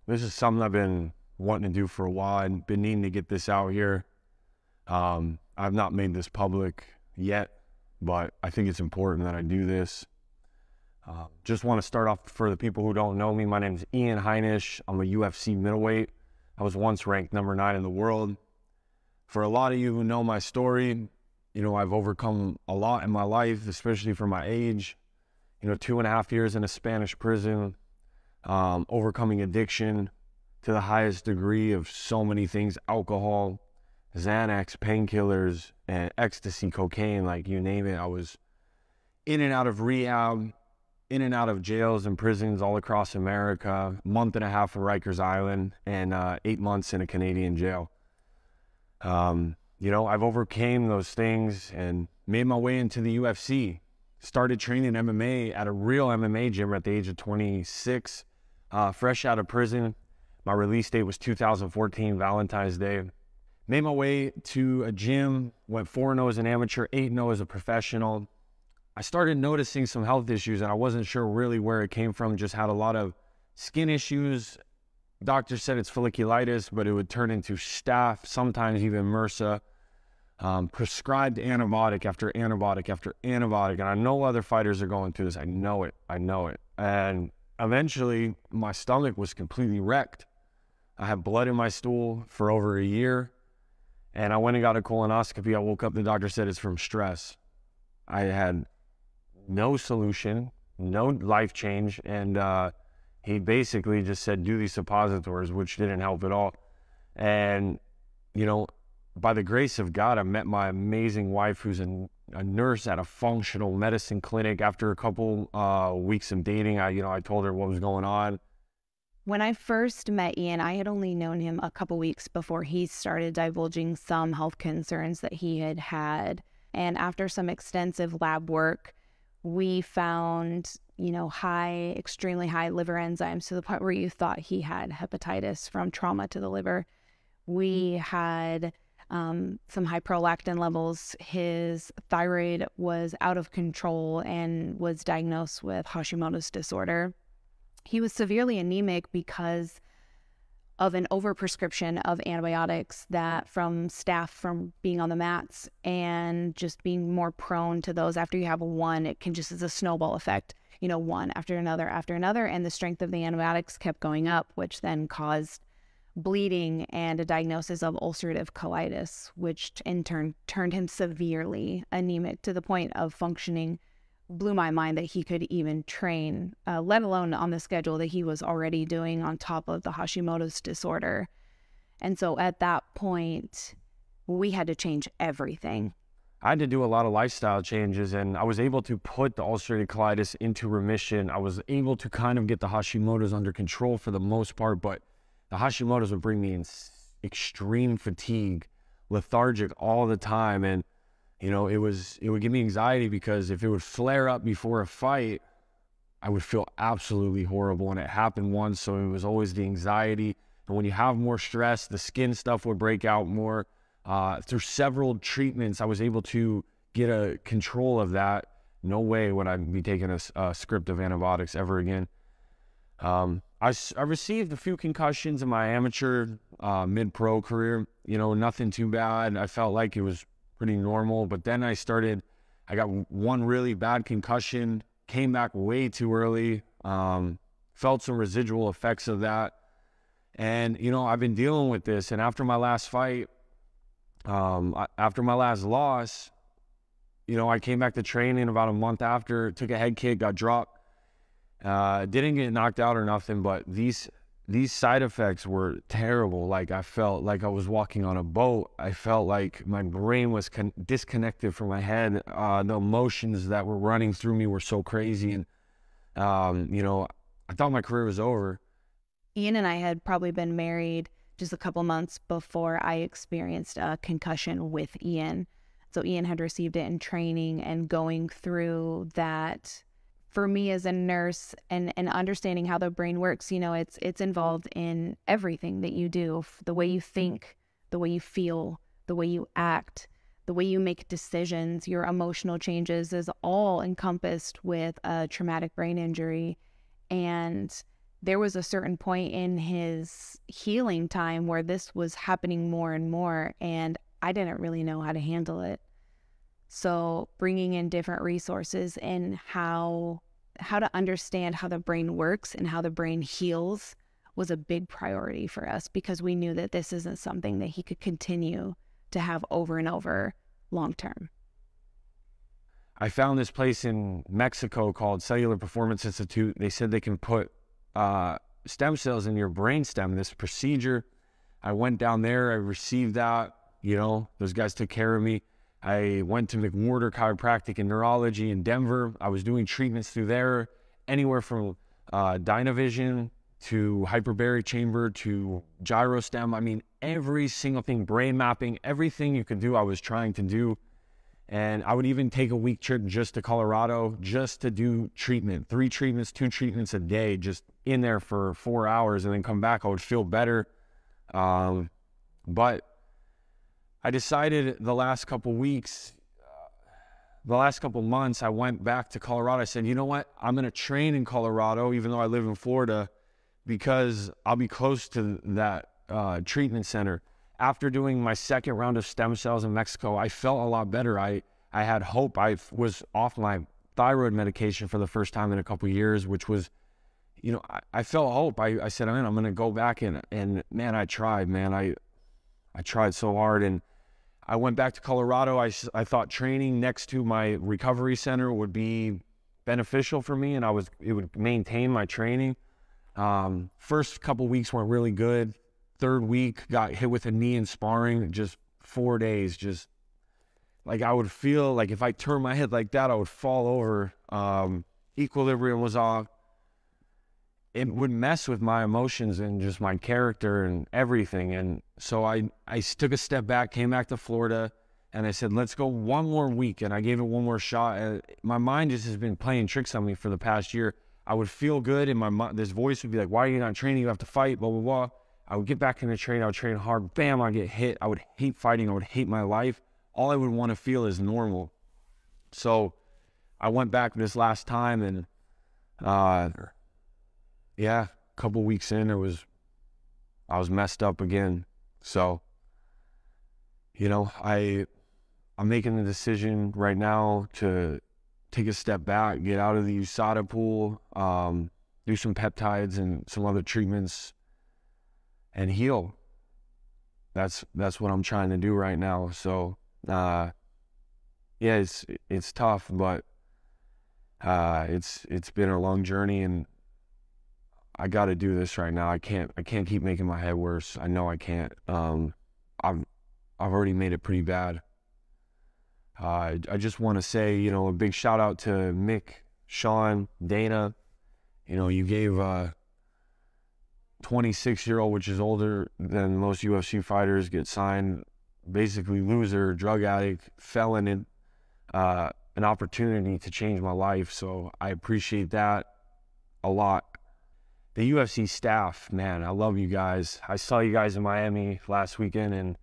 This is something I've been wanting to do for a while and been needing to get this out here. I've not made this public yet, but I think it's important that I do this. Just want to start off for the people who don't know me. My name is Ian Heinisch. I'm a UFC middleweight. I was once ranked number 9 in the world. For a lot of you who know my story, you know, I've overcome a lot in my life, especially for my age. You know, 2.5 years in a Spanish prison, overcoming addiction to the highest degree of so many things: alcohol, Xanax, painkillers, and ecstasy, cocaine, like you name it. I was in and out of rehab, in and out of jails and prisons all across America, 1.5 months in Rikers Island, and 8 months in a Canadian jail. You know, I've overcame those things and made my way into the UFC. Started training MMA at a real MMA gym at the age of 26, fresh out of prison. My release date was 2014, Valentine's Day. Made my way to a gym, went 4-0 as an amateur, 8-0 as a professional. I started noticing some health issues, and I wasn't sure really where it came from. Just had a lot of skin issues. Doctor said it's folliculitis, but it would turn into staph, sometimes even MRSA. Prescribed antibiotic after antibiotic after antibiotic, and I know other fighters are going through this. I know it. And eventually, my stomach was completely wrecked. I had blood in my stool for over a year, and I went and got a colonoscopy. I woke up, the doctor said it's from stress. I had no solution, no life change, and he basically just said, do these suppositories, which didn't help at all. And, you know, by the grace of God, I met my amazing wife, who's a nurse at a functional medicine clinic. After a couple weeks of dating, I told her what was going on. When I first met Ian, I had only known him a couple weeks before he started divulging some health concerns that he had had. And after some extensive lab work, we found, extremely high liver enzymes to the point where you thought he had hepatitis from trauma to the liver. We had some high prolactin levels. His thyroid was out of control and was diagnosed with Hashimoto's disorder. He was severely anemic because of an overprescription of antibiotics that from staph from being on the mats and just being more prone to those. After you have one, it can just, as a snowball effect, one after another, and the strength of the antibiotics kept going up, which then caused bleeding and a diagnosis of ulcerative colitis, which in turn turned him severely anemic to the point of functioning. Blew my mind that he could even train, let alone on the schedule that he was already doing on top of the Hashimoto's disorder. And so at that point, we had to change everything. I had to do a lot of lifestyle changes, and I was able to put the ulcerative colitis into remission. I was able to kind of get the Hashimoto's under control for the most part, but the Hashimoto's would bring me in extreme fatigue, lethargic all the time. And, it would give me anxiety because if it would flare up before a fight, I would feel absolutely horrible. And it happened once, so it was always the anxiety. And when you have more stress, the skin stuff would break out more. Through several treatments, I was able to get a control of that. No way would I be taking a script of antibiotics ever again. I received a few concussions in my amateur mid-pro career, nothing too bad. I felt like it was pretty normal, but then I got one really bad concussion, came back way too early, felt some residual effects of that. And, I've been dealing with this. And after my last fight, after my last loss, I came back to training about a month after, took a head kick, got dropped. Didn't get knocked out or nothing, but these side effects were terrible. Like, I felt like I was walking on a boat. I felt like my brain was disconnected from my head. The emotions that were running through me were so crazy. And, I thought my career was over. Ian and I had probably been married just a couple months before I experienced a concussion with Ian. So Ian had received it in training, and going through that, for me as a nurse and understanding how the brain works, it's involved in everything that you do. The way you think, the way you feel, the way you act, the way you make decisions, your emotional changes is all encompassed with a traumatic brain injury. And there was a certain point in his healing time where this was happening more and more, and I didn't really know how to handle it. So bringing in different resources and how to understand how the brain works and how the brain heals was a big priority for us, because we knew that this isn't something that he could continue to have over and over long term. I found this place in Mexico called Cellular Performance Institute. They said they can put stem cells in your brain stem, this procedure. I went down there, I received that, those guys took care of me. I went to McWhorter Chiropractic and Neurology in Denver. I was doing treatments through there, anywhere from Dynavision to hyperbaric chamber to gyrostem. I mean, every single thing, brain mapping, everything you could do, I was trying to do. And I would even take a week trip just to Colorado just to do treatment, 3 treatments, 2 treatments a day, just in there for 4 hours, and then come back. I would feel better. But I decided the last couple months, I went back to Colorado. I said, you know what? I'm going to train in Colorado, even though I live in Florida, because I'll be close to that treatment center. After doing my second round of stem cells in Mexico, I felt a lot better. I had hope. I was off my thyroid medication for the first time in a couple of years, which was, I felt hope. I said, man, I'm going to go back and man, I tried, man. I tried so hard. And I went back to Colorado. I thought training next to my recovery center would be beneficial for me, and it would maintain my training. First couple weeks went really good. 3rd week, got hit with a knee in sparring, just 4 days, just like I would feel like if I turned my head like that, I would fall over. Equilibrium was off. It would mess with my emotions and just my character and everything. And so I took a step back, came back to Florida, and I said, let's go 1 more week. And I gave it 1 more shot. And my mind just has been playing tricks on me for the past year. I would feel good, and my mind, this voice would be like, why are you not training? You have to fight, blah, blah, blah. I would get back in the train. I would train hard. Bam, I get hit. I would hate fighting. I would hate my life. All I would want to feel is normal. So I went back this last time, and a couple weeks in, I was messed up again. So, I'm making the decision right now to take a step back, get out of the USADA pool, do some peptides and some other treatments, and heal. That's what I'm trying to do right now. So, it's tough, but it's been a long journey, and I got to do this right now. I can't keep making my head worse. I know I can't. I've already made it pretty bad. I just want to say, a big shout out to Mick, Sean, Dana. You gave 26-year-old, which is older than most UFC fighters, get signed, basically loser, drug addict, felon, an opportunity to change my life. So I appreciate that a lot. The UFC staff, man, I love you guys. I saw you guys in Miami last weekend, and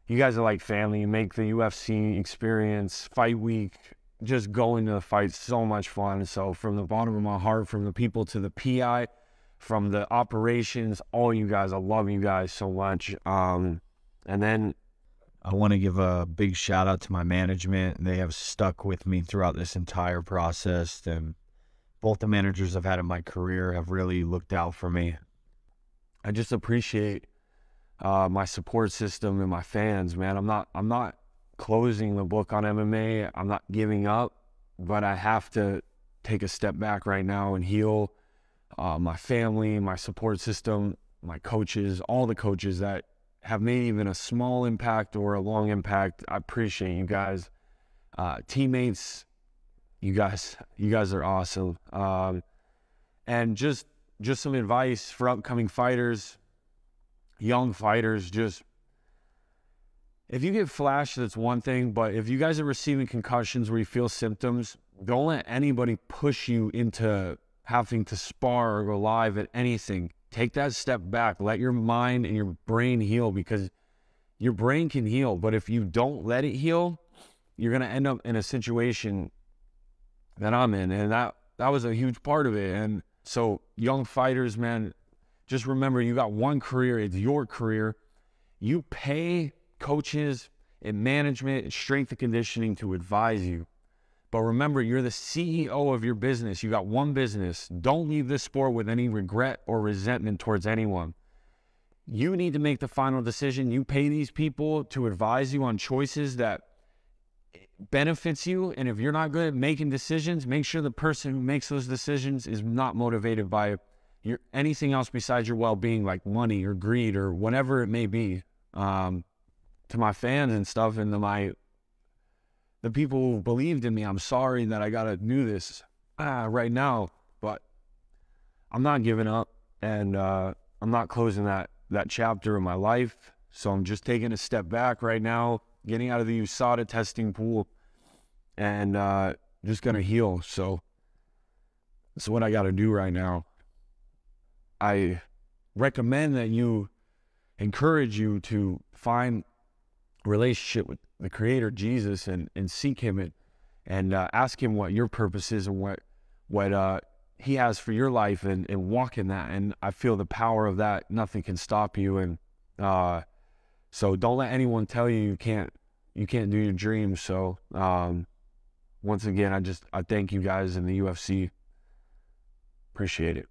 you guys are like family. You make the UFC experience, fight week, just going to the fight, so much fun. So from the bottom of my heart, from the people to the PI, from the operations, all you guys, I love you guys so much. And then I want to give a big shout out to my management. They have stuck with me throughout this entire process, and both the managers I've had in my career have really looked out for me. I just appreciate my support system and my fans, man. I'm not closing the book on MMA. I'm not giving up, but I have to take a step back right now and heal. My family, my support system, my coaches, all the coaches that have made even a small impact or a long impact. I appreciate you guys. Teammates, you guys are awesome. And just some advice for upcoming fighters, young fighters, just if you get flashed, that's one thing, but if you guys are receiving concussions where you feel symptoms, don't let anybody push you into having to spar or go live at anything. Take that step back. Let your mind and your brain heal, because your brain can heal, but if you don't let it heal, you're going to end up in a situation that I'm in, and that was a huge part of it. And So young fighters, man, just remember you got one career. It's your career. You pay coaches and management and strength and conditioning to advise you. But remember, you're the CEO of your business. You got one business. Don't leave this sport with any regret or resentment towards anyone. You need to make the final decision. You pay these people to advise you on choices that benefits you. And if you're not good at making decisions, make sure the person who makes those decisions is not motivated by anything else besides your well-being, like money or greed or whatever it may be. To my fans and stuff, and the people who believed in me, I'm sorry that I gotta do this right now, but I'm not giving up, and I'm not closing that chapter of my life. So I'm just taking a step back right now, getting out of the USADA testing pool, and just gonna heal. So that's what I gotta do right now. I recommend that you encourage you to find a relationship with the Creator, Jesus, and seek Him and ask Him what your purpose is and what He has for your life, and walk in that. And I feel the power of that. Nothing can stop you. And so don't let anyone tell you you can't do your dreams. So once again, I thank you guys in the UFC. Appreciate it.